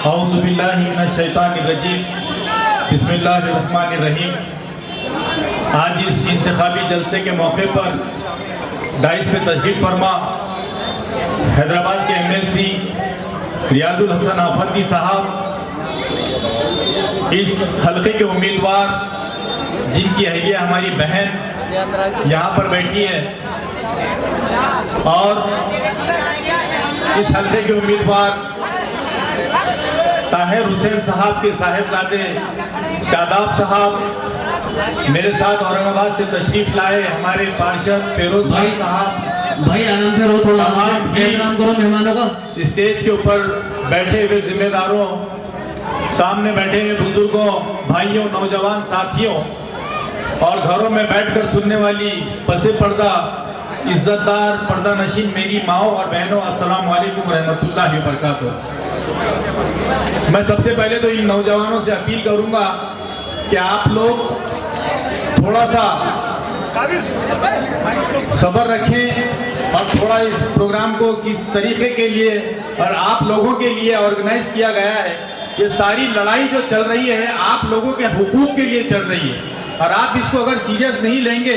औज़ु बिल्लाहि मिनश शैतानिर रजीम, बिस्मिल्लाहिर्रहमानिर्रहीम। आज इस इंतखाबी जलसे के मौके पर डाइस पे तशरीफ़ फरमा हैदराबाद के MLC रियाजुल हसन आफंदी साहब, इस हल्के के उम्मीदवार जिनकी अहलिया हमारी बहन यहाँ पर बैठी है, और इस हल्के के उम्मीदवार ताहिर हुसैन साहब के साहिबजादे शादाब साहब, मेरे साथ औरंगाबाद से तशरीफ लाए हमारे पार्षद फिरोज भाई साहब, भाई आराम से रहो, थोड़ा आराम करो मेहमानों का। स्टेज के ऊपर बैठे हुए जिम्मेदारों, सामने बैठे हुए बुजुर्गों, भाइयों, नौजवान साथियों और घरों में बैठकर सुनने वाली पसे पर्दा इज्जतदार पर्दा नशीन मेरी माओ और बहनों, अस्सलाम वालेकुम रहमतुल्लाहि व बरकातुहू। मैं सबसे पहले तो इन नौजवानों से अपील करूंगा कि आप लोग थोड़ा सा सब्र रखें और थोड़ा इस प्रोग्राम को किस तरीके के लिए और आप लोगों के लिए ऑर्गेनाइज किया गया है। ये सारी लड़ाई जो चल रही है आप लोगों के हुकूक के लिए चल रही है, और आप इसको अगर सीरियस नहीं लेंगे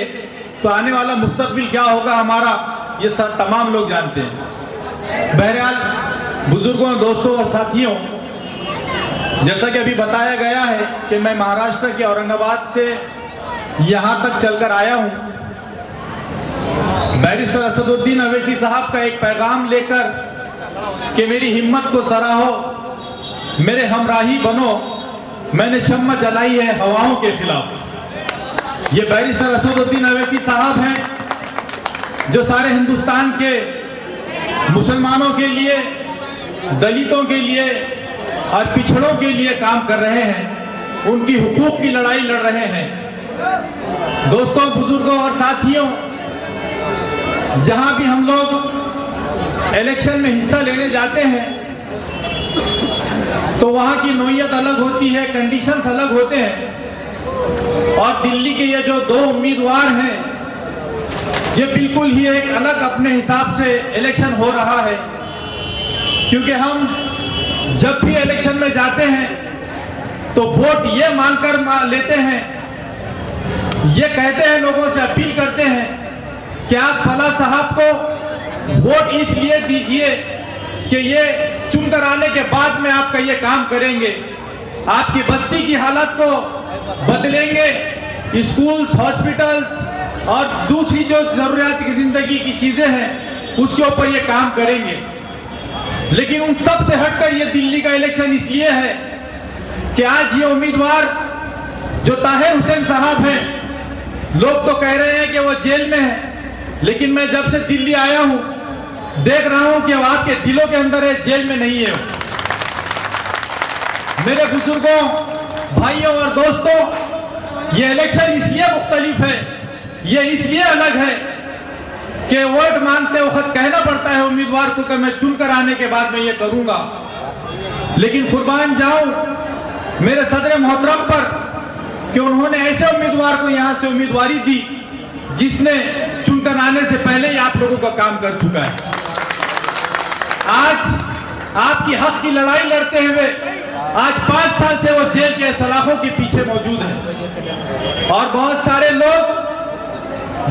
तो आने वाला मुस्तकबिल क्या होगा हमारा, ये सब तमाम लोग जानते हैं। बहरहाल बुजुर्गों, दोस्तों और साथियों, जैसा कि अभी बताया गया है कि मैं महाराष्ट्र के औरंगाबाद से यहाँ तक चलकर आया हूँ बैरिस्टर असदुद्दीन अवैसी साहब का एक पैगाम लेकर कि मेरी हिम्मत को सराहो, मेरे हमराही बनो, मैंने शम्मा जलाई है हवाओं के खिलाफ। ये बैरिस्टर असदुद्दीन अवैसी साहब हैं जो सारे हिंदुस्तान के मुसलमानों के लिए, दलितों के लिए और पिछड़ों के लिए काम कर रहे हैं, उनकी हुकूक की लड़ाई लड़ रहे हैं। दोस्तों, बुजुर्गों और साथियों, जहां भी हम लोग इलेक्शन में हिस्सा लेने जाते हैं तो वहां की नौयत अलग होती है, कंडीशंस अलग होते हैं, और दिल्ली के ये जो दो उम्मीदवार हैं ये बिल्कुल ही एक अलग अपने हिसाब से इलेक्शन हो रहा है। क्योंकि हम जब भी इलेक्शन में जाते हैं तो वोट ये मांगकर लेते हैं, ये कहते हैं, लोगों से अपील करते हैं कि आप फला साहब को वोट इसलिए दीजिए कि ये चुनकर आने के बाद में आपका ये काम करेंगे, आपकी बस्ती की हालत को बदलेंगे, स्कूल्स, हॉस्पिटल्स और दूसरी जो जरूरियात की जिंदगी की चीजें हैं उसके ऊपर ये काम करेंगे। लेकिन उन सब से हटकर ये दिल्ली का इलेक्शन इसलिए है कि आज ये उम्मीदवार जो ताहिर हुसैन साहब हैं, लोग तो कह रहे हैं कि वो जेल में है, लेकिन मैं जब से दिल्ली आया हूं देख रहा हूं कि आपके दिलों के अंदर है, जेल में नहीं है। मेरे बुजुर्गों, भाइयों और दोस्तों, ये इलेक्शन इसलिए मुख्तलिफ है, ये इसलिए अलग है कि वोट मांगते वक्त कहना पड़ता है उम्मीदवार को कि मैं चुनकर आने के बाद मैं ये करूंगा, लेकिन कुर्बान जाऊं मेरे सदर मोहतरम पर कि उन्होंने ऐसे उम्मीदवार को यहां से उम्मीदवारी दी जिसने चुनकर आने से पहले ही आप लोगों का काम कर चुका है। आज आपकी हक की लड़ाई लड़ते हुए आज 5 साल से वो जेल के सलाखों के पीछे मौजूद है, और बहुत सारे लोग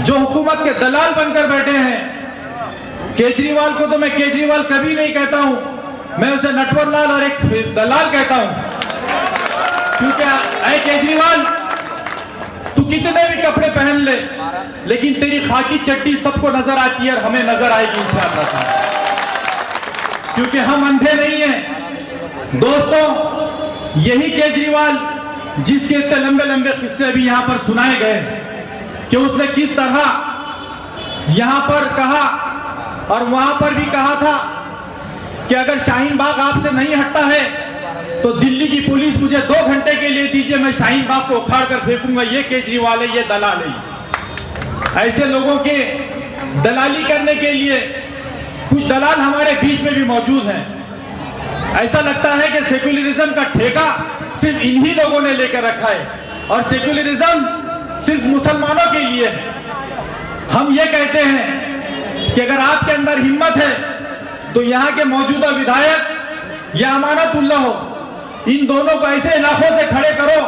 जो हुकूमत के दलाल बनकर बैठे हैं। केजरीवाल को तो मैं केजरीवाल कभी नहीं कहता हूं, मैं उसे नटवरलाल और एक दलाल कहता हूं। क्योंकि ऐ केजरीवाल, तू कितने भी कपड़े पहन ले, लेकिन तेरी खाकी चड्डी सबको नजर आती है और हमें नजर आएगी इंशाअल्लाह, क्योंकि हम अंधे नहीं हैं। दोस्तों, यही केजरीवाल जिसके इतने लंबे लंबे किस्से भी यहां पर सुनाए गए कि उसने किस तरह यहां पर कहा और वहां पर भी कहा था कि अगर शाहीन बाग आपसे नहीं हटता है तो दिल्ली की पुलिस मुझे 2 घंटे के लिए दीजिए, मैं शाहीन बाग को उखाड़ कर फेंकूंगा। ये केजरीवाल है, ये दलाल है। ऐसे लोगों के दलाली करने के लिए कुछ दलाल हमारे बीच में भी मौजूद हैं। ऐसा लगता है कि सेक्युलरिज्म का ठेका सिर्फ इन्हीं लोगों ने लेकर रखा है, और सेक्युलरिज्म सिर्फ मुसलमानों के लिए है। हम ये कहते हैं कि अगर आपके अंदर हिम्मत है तो यहाँ के मौजूदा विधायक या अमानतुल्लाह हो, इन दोनों को ऐसे इलाकों से खड़े करो।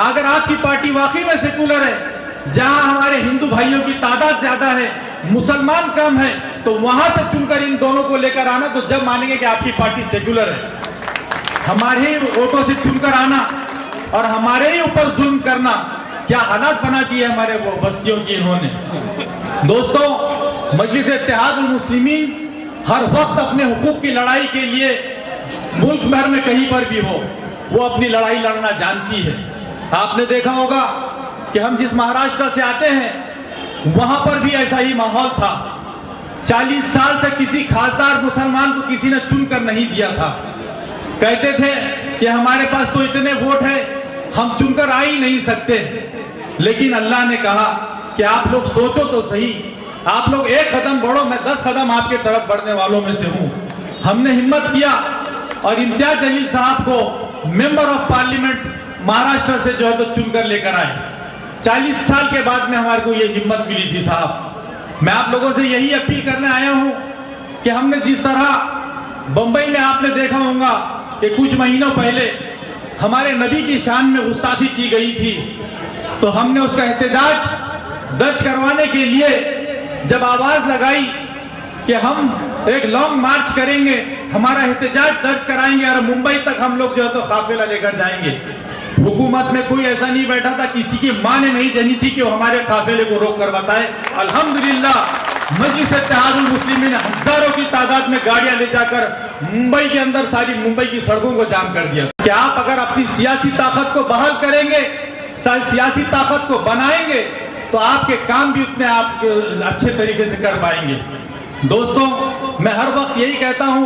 अगर आपकी पार्टी वाकई में सेकुलर है, जहां हमारे हिंदू भाइयों की तादाद ज्यादा है, मुसलमान कम है, तो वहां से चुनकर इन दोनों को लेकर आना, तो जब मानेंगे कि आपकी पार्टी सेकुलर है। हमारे ही वोटों से चुनकर आना और हमारे ही ऊपर जुल्म करना, क्या हालात बना दिए हमारे वो बस्तियों की इन्होंने। दोस्तों, मजलिस इत्तेहादुल मुस्लिमीन हर वक्त अपने हुकूक की लड़ाई के लिए मुल्क भर में कहीं पर भी हो, वो अपनी लड़ाई लड़ना जानती है। आपने देखा होगा कि हम जिस महाराष्ट्र से आते हैं वहां पर भी ऐसा ही माहौल था। 40 साल से किसी खासदार मुसलमान को किसी ने चुनकर नहीं दिया था। कहते थे कि हमारे पास तो इतने वोट है, हम चुनकर आ ही नहीं सकते। लेकिन अल्लाह ने कहा कि आप लोग सोचो तो सही, आप लोग एक कदम बढ़ो, मैं 10 कदम आपके तरफ बढ़ने वालों में से हूं। हमने हिम्मत किया और इम्तियाज जलील साहब को मेंबर ऑफ पार्लियामेंट महाराष्ट्र से जो है तो चुनकर लेकर आए। 40 साल के बाद में हमारे को ये हिम्मत मिली थी साहब। मैं आप लोगों से यही अपील करने आया हूं कि हमने जिस तरह बंबई में आपने देखा होगा कि कुछ महीनों पहले हमारे नबी की शान में गुस्ताखी की गई थी, तो हमने उसका एहतजाज दर्ज करवाने के लिए जब आवाज लगाई कि हम एक लॉन्ग मार्च करेंगे, हमारा एहतजाज दर्ज कराएंगे और मुंबई तक हम लोग जो है तो काफिला लेकर जाएंगे। हुकूमत में कोई ऐसा नहीं बैठा था, किसी की मां ने नहीं जनी थी कि वो हमारे काफिले को रोक कर बताए। अल्हम्दुलिल्लाह मजलिस इत्तेहादुल मुस्लिमीन ने हजारों की तादाद में गाड़ियां ले जाकर मुंबई के अंदर सारी मुंबई की सड़कों को जाम कर दिया। क्या आप अगर अपनी सियासी ताकत को बहाल करेंगे, सियासी ताकत को बनाएंगे, तो आपके काम भी उतने आप अच्छे तरीके से कर पाएंगे। दोस्तों, मैं हर वक्त यही कहता हूं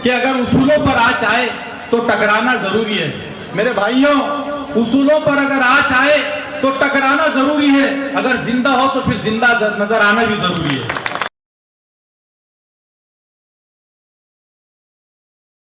कि अगर उसूलों पर आँच आए तो टकराना जरूरी है। मेरे भाइयों, उसूलों पर अगर आँच आए तो टकराना जरूरी है, अगर जिंदा हो तो फिर जिंदा नजर आना भी जरूरी है।